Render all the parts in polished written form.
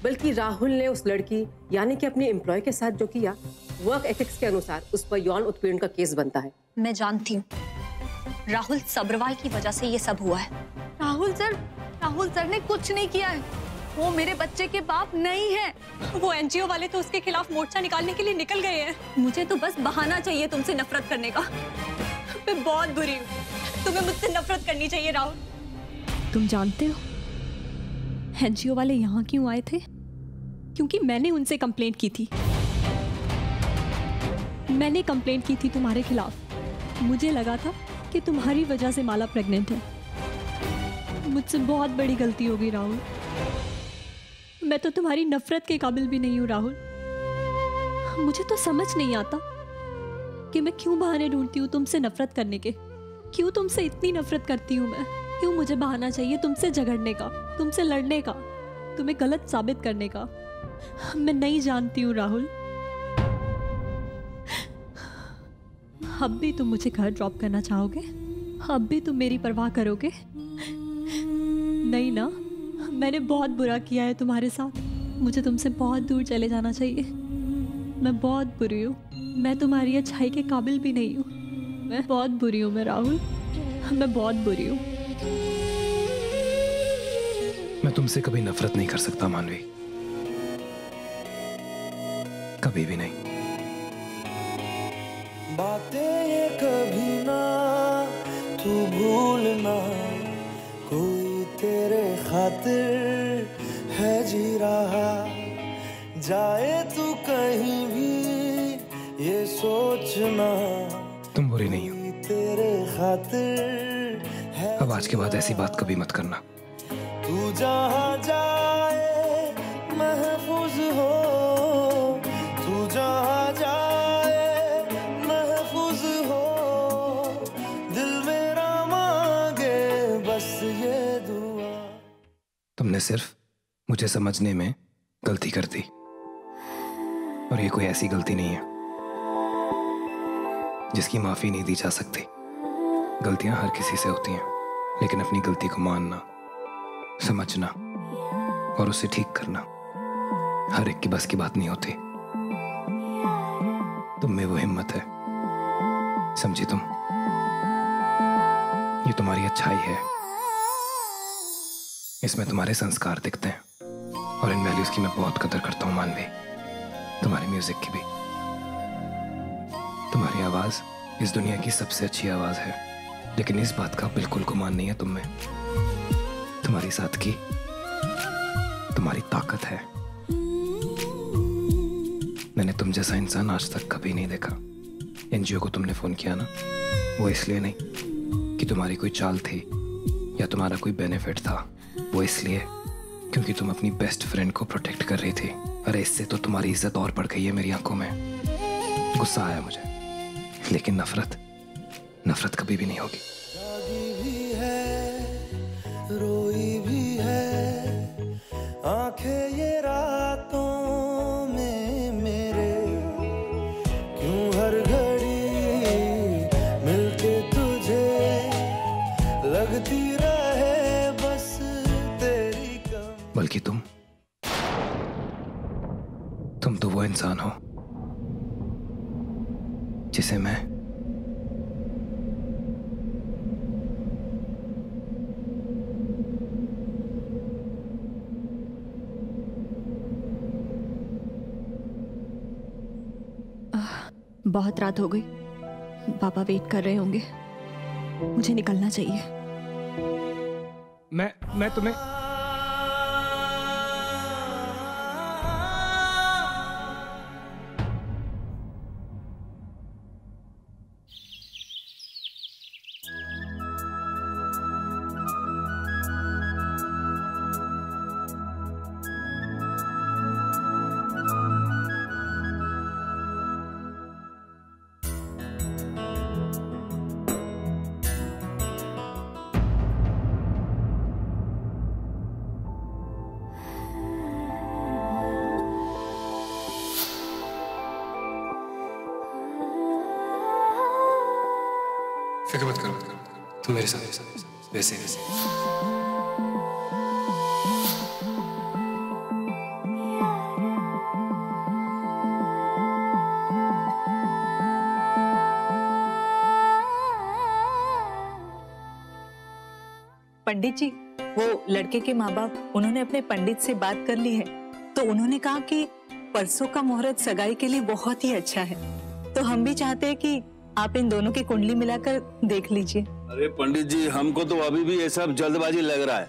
बल्कि राहुल ने उस लड़की यानी कि अपनी एम्प्लॉय के साथ जो किया, वर्क एथिक्स के अनुसार उस पर यौन उत्पीड़न का केस बनता है। मैं जानती हूँ राहुल सब्रवाल की वजह से ये सब हुआ है। राहुल सर ने कुछ नहीं किया है। वो मेरे बच्चे के बाप नहीं है। वो एनजीओ वाले तो उसके खिलाफ मोर्चा निकालने के लिए निकल गए हैं। मुझे तो बस बहाना चाहिए तुमसे नफरत करने का। मैं बहुत बुरी हूँ, तुम्हें मुझसे नफरत करनी चाहिए राहुल। तुम जानते हो एनजीओ वाले यहाँ क्यों आए थे? क्योंकि मैंने उनसे कंप्लेंट की थी। मैंने कंप्लेंट की थी तुम्हारे खिलाफ। मुझे लगा था कि तुम्हारी वजह से माला प्रेग्नेंट है। मुझसे बहुत बड़ी गलती हो गई राहुल। मैं तो तुम्हारी नफरत के काबिल भी नहीं हूँ राहुल। मुझे तो समझ नहीं आता कि मैं क्यों बहाने ढूंढती हूँ तुमसे नफरत करने के। क्यों तुमसे इतनी नफरत करती हूँ मैं? क्यों मुझे बहाना चाहिए तुमसे झगड़ने का, तुमसे लड़ने का, तुम्हें गलत साबित करने का? मैं नहीं जानती हूँ राहुल। अब भी तुम मुझे घर ड्रॉप करना चाहोगे? अब भी तुम मेरी परवाह करोगे? नहीं ना? मैंने बहुत बुरा किया है तुम्हारे साथ। मुझे तुमसे बहुत दूर चले जाना चाहिए। मैं बहुत बुरी हूँ। मैं तुम्हारी अच्छाई के काबिल भी नहीं हूँ। मैं बहुत बुरी हूँ मैं राहुल। मैं बहुत बुरी हूँ। मैं तुमसे कभी नफरत नहीं कर सकता मानवी, कभी भी नहीं। बातें ये कभी ना तू भूलना, कोई तेरे खातिर है जी रहा। जाए तू कहीं भी ये सोचना, तुम बुरी नहीं हो। तेरे खातिर है। अब आज के बाद ऐसी बात कभी मत करना। तू जहाँ जाए महफूज हो, तू जहाँ जाए महफूज हो। दिल मेरा मांगे बस ये दुआ। तुमने सिर्फ मुझे समझने में गलती कर दी, और ये कोई ऐसी गलती नहीं है जिसकी माफी नहीं दी जा सकती। गलतियां हर किसी से होती हैं, लेकिन अपनी गलती को मानना, समझना और उसे ठीक करना हर एक की बस की बात नहीं होती। तुम में वो हिम्मत है, समझी तुम? ये तुम्हारी अच्छाई है, इसमें तुम्हारे संस्कार दिखते हैं, और इन वैल्यूज की मैं बहुत कदर करता हूं मानवी। तुम्हारी म्यूजिक की भी। तुम्हारी आवाज इस दुनिया की सबसे अच्छी आवाज है, लेकिन इस बात का बिल्कुल गुमान नहीं है तुम में। तुम्हारी सादगी, तुम्हारी ताकत है। मैंने तुम जैसा इंसान आज तक कभी नहीं देखा। एनजीओ को तुमने फोन किया ना, वो इसलिए नहीं कि तुम्हारी कोई चाल थी या तुम्हारा कोई बेनिफिट था। वो इसलिए क्योंकि तुम अपनी बेस्ट फ्रेंड को प्रोटेक्ट कर रही थी। अरे इससे तो तुम्हारी इज्जत और बढ़ गई है मेरी आंखों में। गुस्सा आया मुझे, लेकिन नफरत कभी भी नहीं होगी। जागी भी है, रोई भी है, आंखें ये रातों में मेरे। क्यों हर घड़ी मिलके तुझे लगती रहे बस तेरी कम। बल्कि तुम तो वो इंसान हो जिसे मैं बहुत रात हो गई, पापा वेट कर रहे होंगे। मुझे निकलना चाहिए। मैं तुम्हें फिक्र मत करो, तुम मेरे साथ वैसे पंडित जी, वो लड़के के माँ बाप उन्होंने अपने पंडित से बात कर ली है, तो उन्होंने कहा कि परसों का मुहूर्त सगाई के लिए बहुत ही अच्छा है। तो हम भी चाहते हैं कि आप इन दोनों की कुंडली मिलाकर देख लीजिए। अरे पंडित जी, हमको तो अभी भी ये सब जल्दबाजी लग रहा है।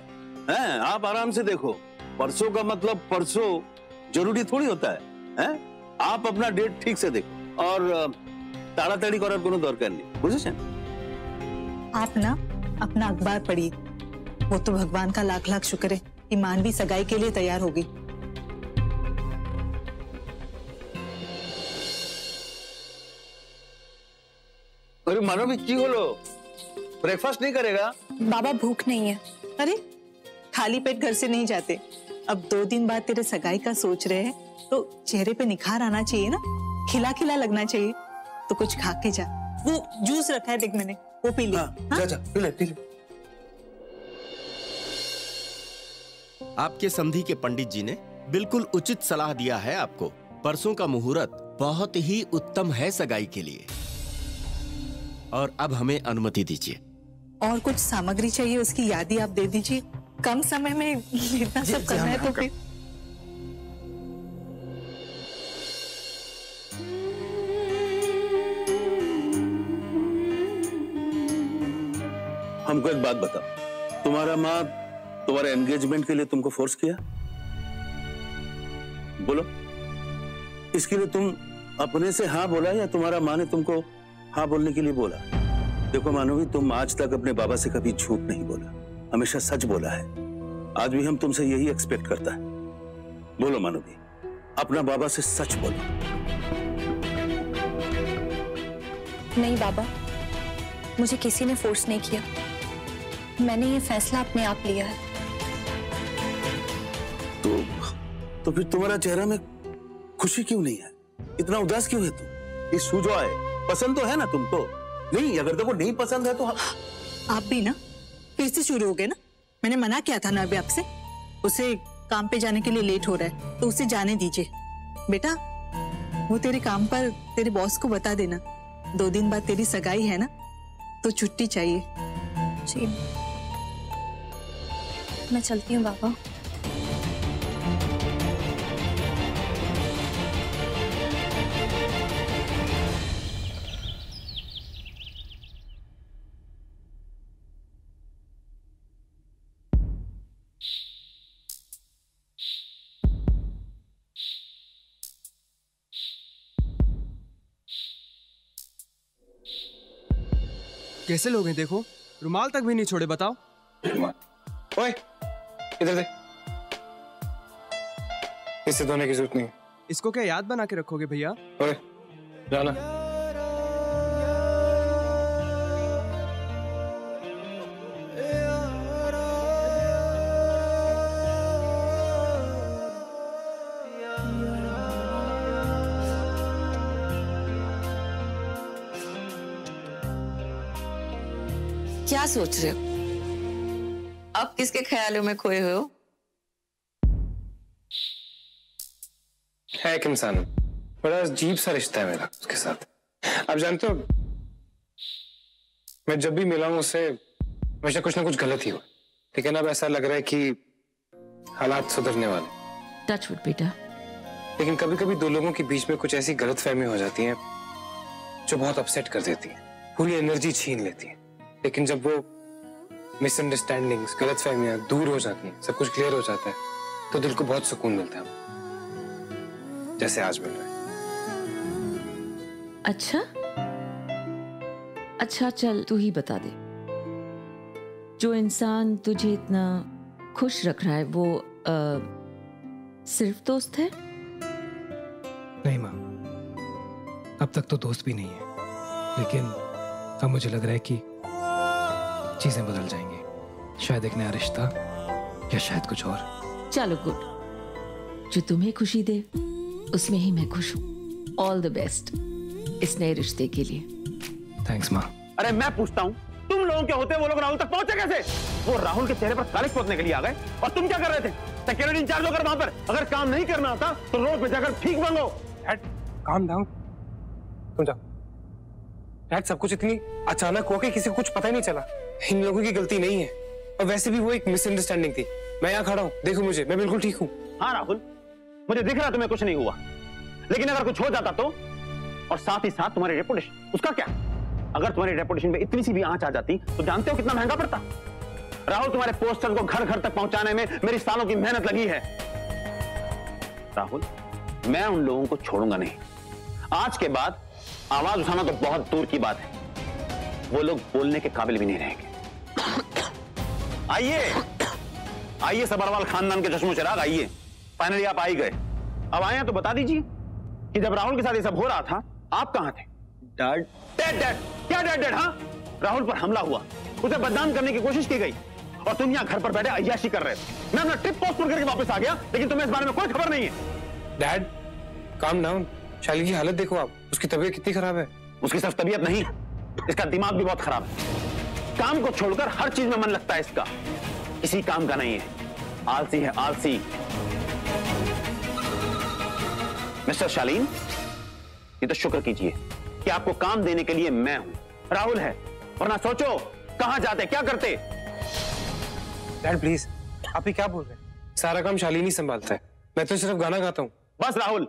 हैं? आप आराम से देखो। परसों का मतलब परसों जरूरी थोड़ी होता है, हैं? आप अपना डेट ठीक से देखो और ताड़ाताड़ी करार कोनो दरकार नहीं, बुझेছেন? आप ना अपना अखबार पढ़िए। वो तो भगवान का लाख लाख शुक्र है कि मानवी सगाई के लिए तैयार होगी। अरे मानवी की होलो, ब्रेकफास्ट नहीं करेगा? बाबा भूख नहीं है। अरे खाली पेट घर से नहीं जाते। अब 2 दिन बाद तेरे सगाई का सोच रहे हैं तो चेहरे पे निखार आना चाहिए ना, खिला खिला लगना चाहिए। तो कुछ खा के जा। वो जूस रखा है देख मैंने, वो पी ले। जा जा पी ले पी ले। आपके समधी के पंडित जी ने बिल्कुल उचित सलाह दिया है आपको। परसों का मुहूर्त बहुत ही उत्तम है सगाई के लिए। और अब हमें अनुमति दीजिए। और कुछ सामग्री चाहिए उसकी यादी आप दे दीजिए। कम समय में इतना सब करना है तो फिर। हमको एक बात बता, तुम्हारा माँ तुम्हारे एंगेजमेंट के लिए तुमको फोर्स किया? बोलो, इसके लिए तुम अपने से हाँ बोला या तुम्हारा माँ ने तुमको हाँ बोलने के लिए बोला? देखो मानवी, तुम आज तक अपने बाबा से कभी झूठ नहीं बोला, हमेशा सच बोला है। आज भी हम तुमसे यही एक्सपेक्ट करता है। बोलो मानवी, अपना बाबा से सच बोलो। नहीं बाबा, मुझे किसी ने फोर्स नहीं किया, मैंने ये फैसला अपने आप लिया है। तो फिर तुम्हारा चेहरा में खुशी क्यों नहीं है? इतना उदास क्यों है तुम? ये सूझो है, पसंद तो है ना तुमको? नहीं, अगर देखो नहीं पसंद है तो आप भी ना फिर से शुरू हो गए ना। मैंने मना किया था ना अभी आपसे, उसे काम पे जाने के लिए लेट हो रहा है तो उसे जाने दीजिए। बेटा, वो तेरे काम पर तेरे बॉस को बता देना। 2 दिन बाद तेरी सगाई है ना, तो छुट्टी चाहिए। जी मैं चलती हूँ बाबा। कैसे लोग हैं देखो, रुमाल तक भी नहीं छोड़े। बताओ। ओए, इधर दे। इसे धोने की जरूरत नहीं। इसको क्या याद बना के रखोगे भैया? ओए, जाना। क्या सोच रहे हो? अब किसके ख्यालों में खोए हुए हो? है एक इंसान, बड़ा अजीब सा रिश्ता है मेरा उसके साथ। आप जानते हो, मैं जब भी मिला हूं उससे हमेशा कुछ ना कुछ गलत ही हुआ, लेकिन अब ऐसा लग रहा है कि हालात सुधरने वाले। टच वुड बेटा। लेकिन कभी कभी 2 लोगों के बीच में कुछ ऐसी गलतफहमी हो जाती है जो बहुत अपसेट कर देती है, पूरी एनर्जी छीन लेती है। लेकिन जब वो मिसअंडरस्टैंडिंग्स, गलतफहमियां दूर हो जाती हैं, सब कुछ क्लियर हो जाता है, तो दिल को बहुत सुकून मिलता है, जैसे आज मिल रहा है। अच्छा चल तू ही बता दे, जो इंसान तुझे इतना खुश रख रहा है वो सिर्फ दोस्त है? नहीं माँ, अब तक तो दोस्त भी नहीं है, लेकिन अब मुझे लग रहा है कि चीजें बदल जाएंगी। शायद एक नया रिश्ता या शायद कुछ और। चलो गुड, जो तुम्हें खुशी दे उसमें ही मैं खुश हूँ। ऑल द बेस्ट इस नए रिश्ते के लिए। थैंक्स माँ। अरे मैं पूछता हूँ, तुम लोगों के होते वो लोग राहुल तक पहुंचे कैसे? वो राहुल के चेहरे पर कालिख पोतने के लिए आ गए और तुम क्या कर रहे थे? सिक्योरिटी इंचार्ज होकर वहां पर अगर काम नहीं करना आता तो रोड पे जाकर ठीक मांगो। काम डाउन, तुम जाओ। डैड, सब कुछ इतनी अचानक हो के किसी को कुछ पता ही नहीं चला। इन लोगों की गलती नहीं है, और वैसे भी वो एक मिसअंडरस्टैंडिंग थी। मैं यहाँ खड़ा हूँ, देखो मुझे, मैं बिल्कुल ठीक हूँ। हाँ राहुल, मुझे दिख रहा तुम्हें कुछ नहीं हुआ, लेकिन अगर कुछ हो जाता तो, और साथ ही साथ तुम्हारी रेपुटेशन, उसका क्या? अगर तुम्हारी रेपुटेशन पे इतनी सी भी आंच आ जाती तो जानते हो कितना महंगा पड़ता? राहुल, तुम्हारे पोस्टर को घर घर तक पहुंचाने में मेरी सालों की मेहनत लगी है। राहुल, मैं उन लोगों को छोड़ूंगा नहीं। आज के बाद आवाज उठाना तो बहुत दूर की बात है, वो लोग बोलने के काबिल भी नहीं रहेंगे। आइए आइए सबरवाल खानदान के चश्मो चिराग, आइए। फाइनली आप आ ही गए। अब आए हैं तो बता दीजिए कि जब राहुल के साथ ये सब हो रहा था आप कहां थे? डेड डेड डेड, क्या डेड डेड? हाँ, राहुल पर हमला हुआ, उसे बदनाम करने की कोशिश की गई और तुम यहाँ घर पर बैठे अय्याशी कर रहे थे। मैं अपना ट्रिप पोस्टपोन करके वापस आ गया, लेकिन तुम्हें इस बारे में कोई खबर नहीं है। डैड काम डाउन, शालिनी की हालत देखो आप, उसकी तबीयत कितनी खराब है। उसकी सिर्फ तबीयत नहीं, इसका दिमाग भी बहुत खराब है। काम को छोड़कर हर चीज में मन लगता है इसका, किसी काम का नहीं है, आलसी है आलसी। मिस्टर शालीन, ये तो शुक्र कीजिए कि आपको काम देने के लिए मैं हूं, राहुल है, वरना सोचो कहां जाते क्या करते। डैड प्लीज, आप ही क्या बोल रहे हैं? सारा काम शालिनी संभालता है, मैं तो सिर्फ गाना गाता हूं। बस राहुल,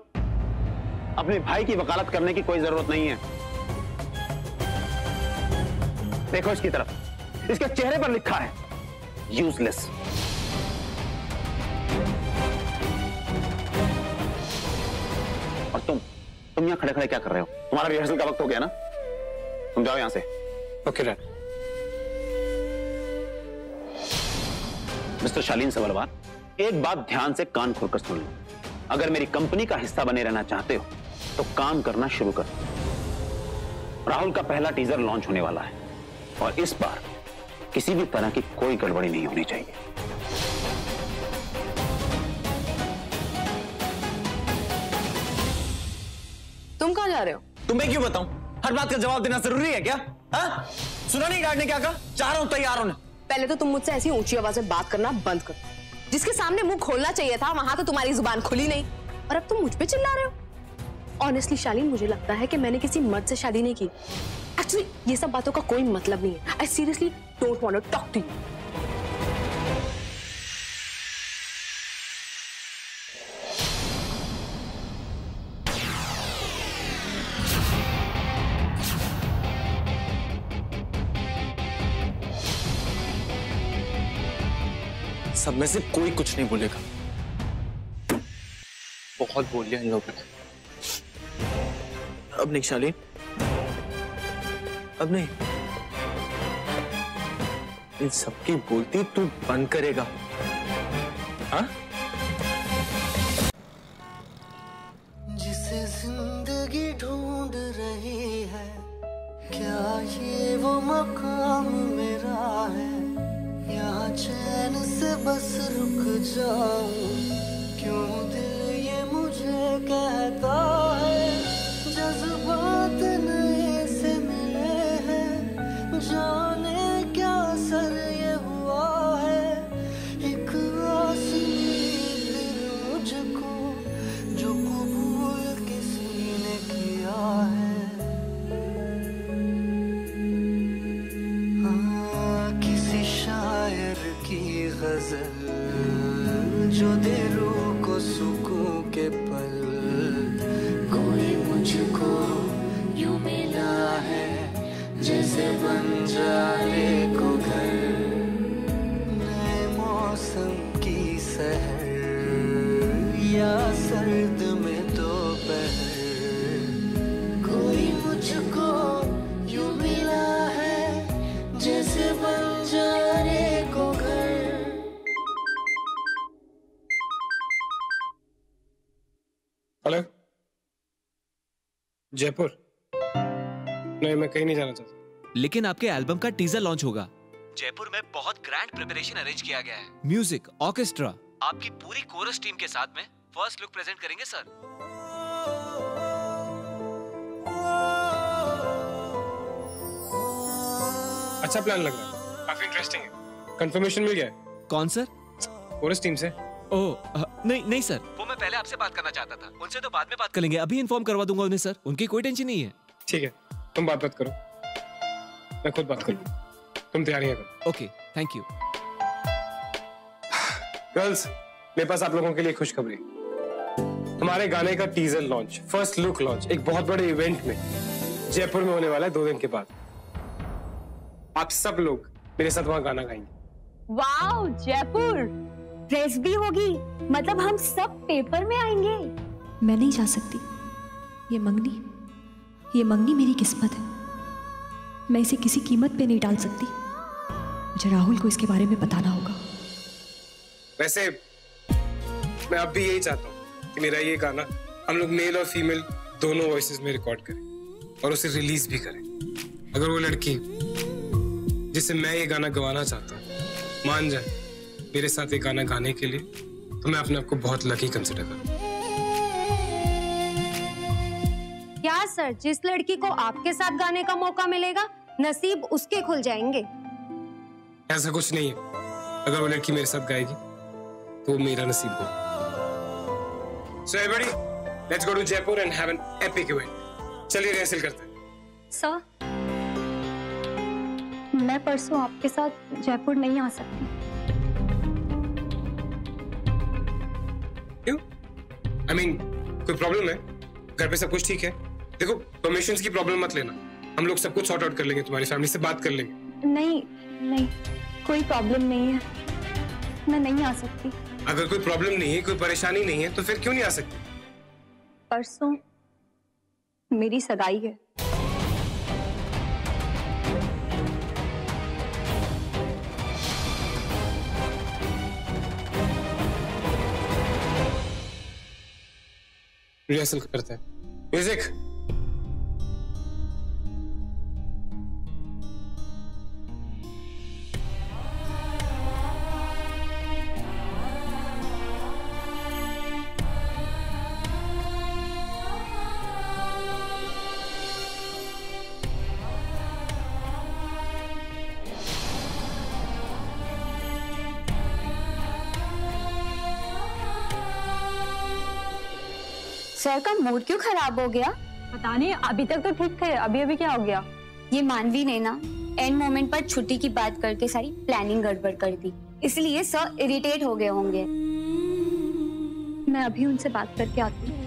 अपने भाई की वकालत करने की कोई जरूरत नहीं है। देखो इसकी तरफ, इसके चेहरे पर लिखा है यूजलेस। और तुम यहां खड़े खड़े क्या कर रहे हो? तुम्हारा रिहर्सल का वक्त हो गया ना, तुम जाओ यहां से। Okay dad. मिस्टर शालीन सबरवाल, एक बात ध्यान से कान खोलकर सुन लो। अगर मेरी कंपनी का हिस्सा बने रहना चाहते हो तो काम करना शुरू करो। राहुल का पहला टीजर लॉन्च होने वाला है और इस बार किसी भी तरह की कोई गड़बड़ी नहीं होनी चाहिए। तुम कहां जा रहे हो? तुम्हें क्यों बताऊं? हर बात का जवाब देना जरूरी है क्या? हाँ? सुना नहीं गार्ड ने क्या कहा? जा रहा हूं, तैयार होने। पहले तो तुम मुझसे ऐसी ऊंची आवाज में बात करना बंद करो। जिसके सामने मुंह खोलना चाहिए था वहां तो तुम्हारी जुबान खुली नहीं, और अब तुम मुझ पे चिल्ला रहे हो। ऑनेस्टली शालीन, मुझे लगता है कि मैंने किसी मर्द से शादी नहीं की। एक्चुअली ये सब बातों का कोई मतलब नहीं है। I seriously don't want to talk to you. सब में से कोई कुछ नहीं बोलेगा, बहुत बोल लिया इन लोगों ने। अब नहीं शालीन, अब नहीं। इन सबकी बोलती तू बंद करेगा? हाँ? जिसे जिंदगी ढूंढ रही है, क्या ये वो मकाम मेरा है? यहाँ चैन से बस रुक जाऊं, क्यों दिल ये मुझे कहता है? जज्बात नए से मिले हैं, जाने क्या असर ये हुआ है? एक आसमानी फिर मुझको जो कबूल किसी ने किया है। हाँ, किसी शायर की गजल जो दे रूह को सुकून के पल, कोई मुझको यूं मिला है जैसे बंजारे को घर, नए मौसम की सहर या सर्द में दोपहर, कोई मुझको यूं मिला है जैसे बंजारे को घर। हेलो, जयपुर? नहीं, मैं कहीं नहीं जाना चाहता। लेकिन आपके एल्बम का टीजर लॉन्च होगा। जयपुर में बहुत ग्रैंड प्रिपरेशन अरेंज किया गया है। म्यूजिक, ऑर्केस्ट्रा, आपकी पूरी कोरस टीम के साथ में फर्स्ट लुक प्रेजेंट करेंगे सर। अच्छा प्लान लग रहा है, काफी इंटरेस्टिंग है। कंफर्मेशन मिल गया है? कौन सर? कोरस टीम से। ओह नहीं सर, वो मैं पहले आपसे बात करना चाहता था। उनसे तो बाद में बात कर लेंगे, अभी इन्फॉर्म करवा दूंगा उन्हें सर, उनकी कोई टेंशन नहीं है। ठीक है, तुम बात करो, मैं खुद बात करूँ। तुम तैयारियां करो। Okay, thank you. गर्ल्स, मेरे पास आप लोगों के लिए खुशखबरी। हमारे गाने का teaser launch, first look launch एक बहुत बड़े इवेंट में जयपुर में होने वाला है 2 दिन के बाद। आप सब लोग मेरे साथ वहां गाना गाएंगे। वाओ, जयपुर प्रेस भी होगी, मतलब हम सब पेपर में आएंगे। मैं नहीं जा सकती। ये मंगनी मेरी किस्मत है। मैं इसे किसी कीमत पे नहीं डाल सकती। मुझे राहुल को इसके बारे में बताना होगा। वैसे मैं अब भी यही चाहता हूँ कि मेरा ये गाना हम लोग मेल और फीमेल दोनों वॉइसेस में रिकॉर्ड करें और उसे रिलीज भी करें। अगर वो लड़की जिसे मैं ये गाना गवाना चाहता हूँ मान जाए मेरे साथ ये गाना गाने के लिए, तो मैं अपने आप को बहुत लकी कंसिडर करूँ। क्या सर, जिस लड़की को आपके साथ गाने का मौका मिलेगा नसीब उसके खुल जाएंगे? ऐसा कुछ नहीं है। अगर वो लड़की मेरे साथ गाएगी तो वो मेरा नसीब हो। So everybody, let's go to Jaipur and have an epic event. चलिए रिहर्सल करते हैं। सर, मैं परसों आपके साथ जयपुर नहीं आ सकती। क्यों? I mean, कोई प्रॉब्लम है? घर पे सब कुछ ठीक है? देखो, परमिशंस की प्रॉब्लम मत लेना। हम लोग सब कुछ सॉर्ट आउट कर लेंगे, तुम्हारी फैमिली से बात कर लेंगे। नहीं, कोई प्रॉब्लम नहीं है। मैं नहीं आ सकती। अगर कोई प्रॉब्लम नहीं है, कोई परेशानी नहीं है, तो फिर क्यों नहीं आ सकती? परसों मेरी सगाई है। रिहर्सल करते हैं। म्यूजिक। सर का मूड क्यों खराब हो गया? पता नहीं, अभी तक तो ठीक थे, अभी क्या हो गया? ये मानवी ने ना एंड मोमेंट पर छुट्टी की बात करके सारी प्लानिंग गड़बड़ कर दी, इसलिए सर इरिटेट हो गए होंगे। मैं अभी उनसे बात करके आती हूँ।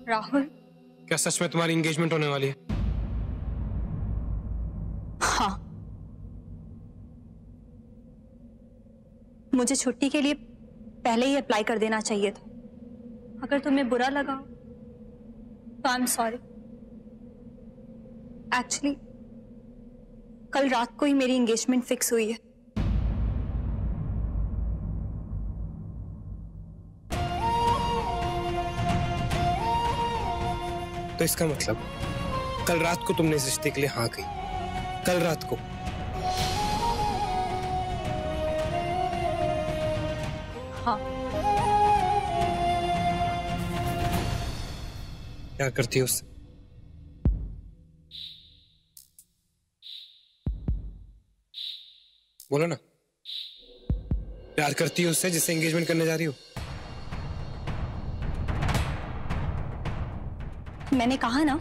राहुल, क्या सच में तुम्हारी एंगेजमेंट होने वाली है? हाँ, मुझे छुट्टी के लिए पहले ही अप्लाई कर देना चाहिए था। अगर तुम्हें बुरा लगा तो आई एम सॉरी। एक्चुअली कल रात को ही मेरी एंगेजमेंट फिक्स हुई है। तो इसका मतलब कल रात को तुमने इस रिश्ते के लिए हाँ कही? कल रात को? हाँ। क्या करती हो उससे? बोलो ना। प्यार करती हो उससे जिससे एंगेजमेंट करने जा रही हो? मैंने कहा ना,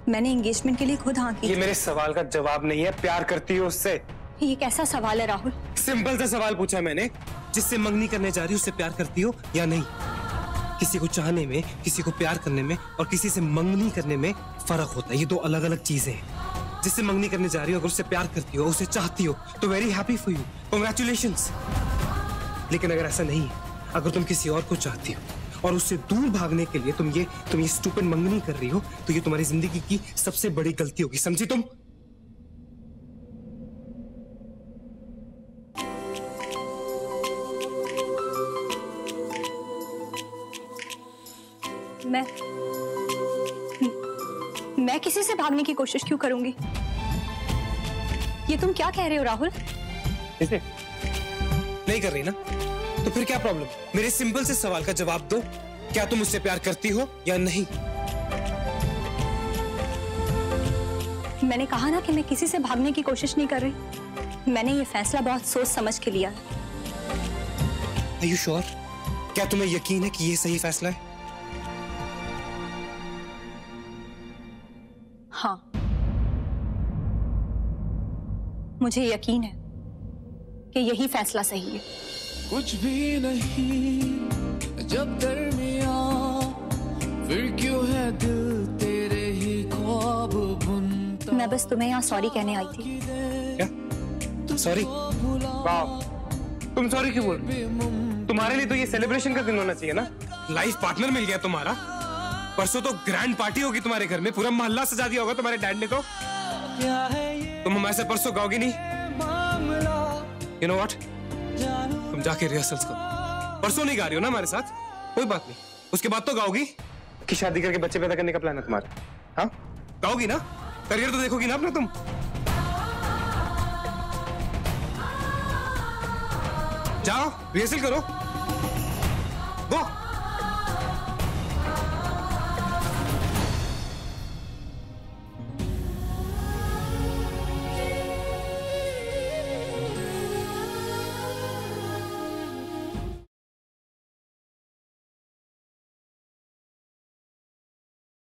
मैंने एंगेजमेंट के लिए खुद हाँ की। ये मेरे सवाल का जवाब नहीं है। प्यार करती हो उससे? ये कैसा सवाल है राहुल? सिंपल सा सवाल पूछा मैंने। जिससे मंगनी करने जा रही हो उससे प्यार करती हो या नहीं? किसी को चाहने में, किसी को प्यार करने में और किसी से मंगनी करने में फर्क होता है। ये 2 अलग अलग चीजें हैं। जिससे मंगनी करने जा रही हो, अगर उससे प्यार करती हो, उसे चाहती हो, तो very happy for you, congratulations. लेकिन अगर ऐसा नहीं है, अगर तुम किसी और को चाहती हो और उससे दूर भागने के लिए तुम ये स्टूपिड मंगनी कर रही हो, तो ये तुम्हारी जिंदगी की सबसे बड़ी गलती होगी। समझी तुम? मैं किसी से भागने की कोशिश क्यों करूंगी? ये तुम क्या कह रहे हो राहुल? नहीं कर रही ना? तो फिर क्या प्रॉब्लम? मेरे सिंपल से सवाल का जवाब दो, क्या तुम मुझसे प्यार करती हो या नहीं? मैंने कहा ना कि मैं किसी से भागने की कोशिश नहीं कर रही। मैंने ये फैसला बहुत सोच समझ के लिया है। Are you sure? क्या तुम्हें यकीन है कि ये सही फैसला है? हाँ, मुझे यकीन है कि यही फैसला सही है। कुछ भी नहीं जब दरमियां, फिर क्यों है दिल तेरे ही ख्वाब बुनता। मैं बस तुम्हें यहाँ सॉरी कहने आई थी। क्या? सॉरी? वाह, तुम सॉरी क्यों बोल रही? तुम्हारे लिए तो ये सेलिब्रेशन का दिन होना चाहिए ना। लाइफ पार्टनर मिल गया तुम्हारा। परसों तो ग्रैंड पार्टी होगी तुम्हारे घर में, पूरा मोहल्ला सजा दिया होगा तुम्हारे डैड ने तो। तुम हमारे से परसों गाओगी नहीं? You know what? तुम जाके रिहर्सल्स करो। परसों नहीं गा रही हो ना हमारे साथ, कोई बात नहीं, उसके बाद तो गाओगी। कि शादी करके बच्चे पैदा करने का प्लान है तुम्हारा? हाँ, गाओगी ना? करियर तो देखोगी ना अपना तुम। जाओ रिहर्सल करो, गो।